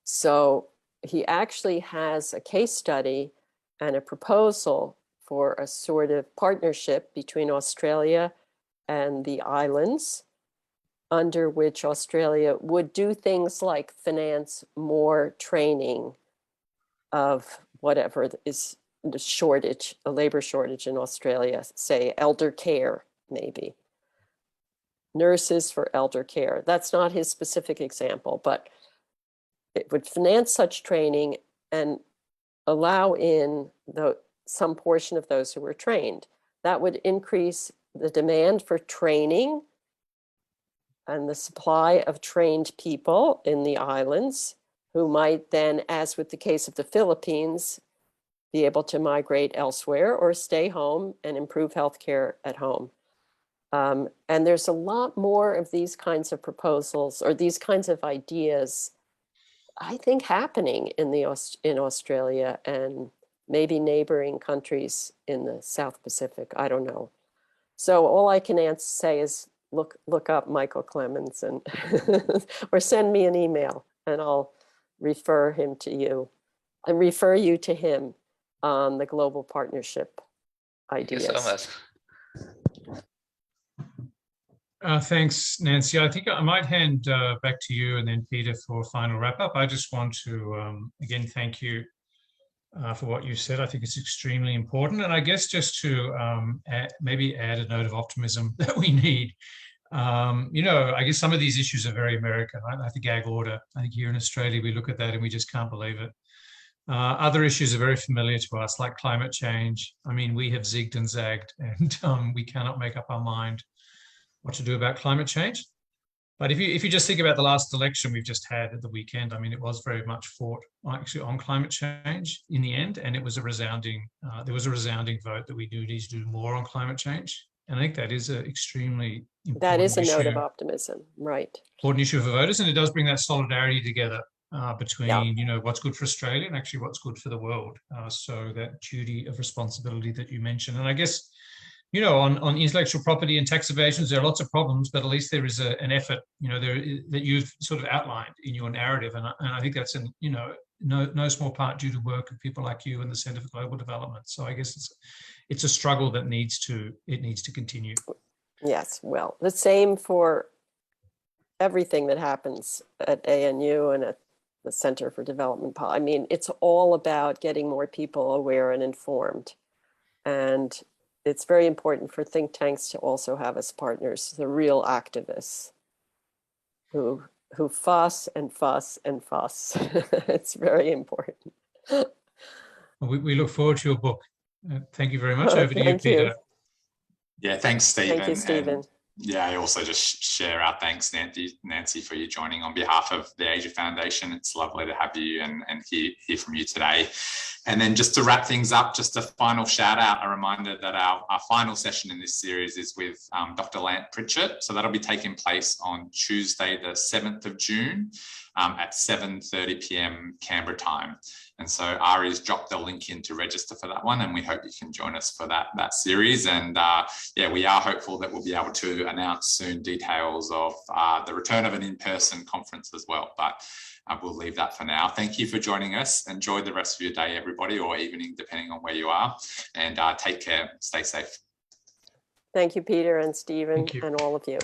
S2: So he actually has a case study and a proposal for a sort of partnership between Australia and the islands, under which Australia would do things like finance more training of whatever is the shortage, a labor shortage in Australia, say elder care, maybe. Nurses for elder care. That's not his specific example, but it would finance such training and allow in some portion of those who were trained. That would increase the demand for training and the supply of trained people in the islands, who might then, as with the case of the Philippines, be able to migrate elsewhere or stay home and improve healthcare at home. And there's a lot more of these kinds of proposals or these kinds of ideas, I think, happening in Australia and maybe neighboring countries in the South Pacific. I don't know. So all I can say is look up Michael Clemens and or send me an email and I'll refer him to you and refer you to him on the global partnership ideas.
S8: Thank you so much.
S4: Thanks, Nancy. I think I might hand back to you and then Peter for a final wrap up. I just want to, again, thank you for what you said. I think it's extremely important. And I guess just to maybe add a note of optimism that we need. You know, I guess some of these issues are very American, right? Like the gag order. I think here in Australia, we look at that and we just can't believe it. Other issues are very familiar to us, like climate change. I mean, we have zigged and zagged and we cannot make up our mind what to do about climate change. But if you just think about the last election we've just had at the weekend, I mean, it was very much fought actually on climate change in the end, and it was a resounding, there was a resounding vote that we do need to do more on climate change. And I think that is an extremely important
S2: That is a
S4: issue,
S2: note of optimism, right?
S4: important issue for voters, and it does bring that solidarity together between, you know, what's good for Australia and actually what's good for the world. So that duty of responsibility that you mentioned. And I guess, you know, on intellectual property and tax evasions, there are lots of problems, but at least there is an effort, you know, that you've sort of outlined in your narrative. And I think that's, you know, no small part due to work of people like you and the Centre for Global Development. So I guess it's a struggle that needs to continue.
S2: Yes, well, the same for everything that happens at ANU and at the Center for Development Policy. I mean, it's all about getting more people aware and informed. And it's very important for think tanks to also have as partners the real activists who fuss and fuss and fuss. It's very important.
S4: We look forward to your book. Thank you very much. Over to you, Peter.
S1: Yeah, thanks, Stephen.
S2: Thank you, Stephen.
S1: And yeah, I also just share our thanks, Nancy, for you joining on behalf of the Asia Foundation. It's lovely to have you and hear from you today. And then just to wrap things up, just a final shout out, a reminder that our final session in this series is with Dr. Lant Pritchett. So that'll be taking place on Tuesday, the 7th of June at 7:30 p.m. Canberra time. And so Ari's dropped the link in to register for that one, and we hope you can join us for that series. And yeah, we are hopeful that we'll be able to announce soon details of the return of an in-person conference as well. But we'll leave that for now. Thank you for joining us. Enjoy the rest of your day, everybody, or evening, depending on where you are. And take care. Stay safe.
S2: Thank you, Peter and Stephen,
S4: Thank you.
S2: and all of you.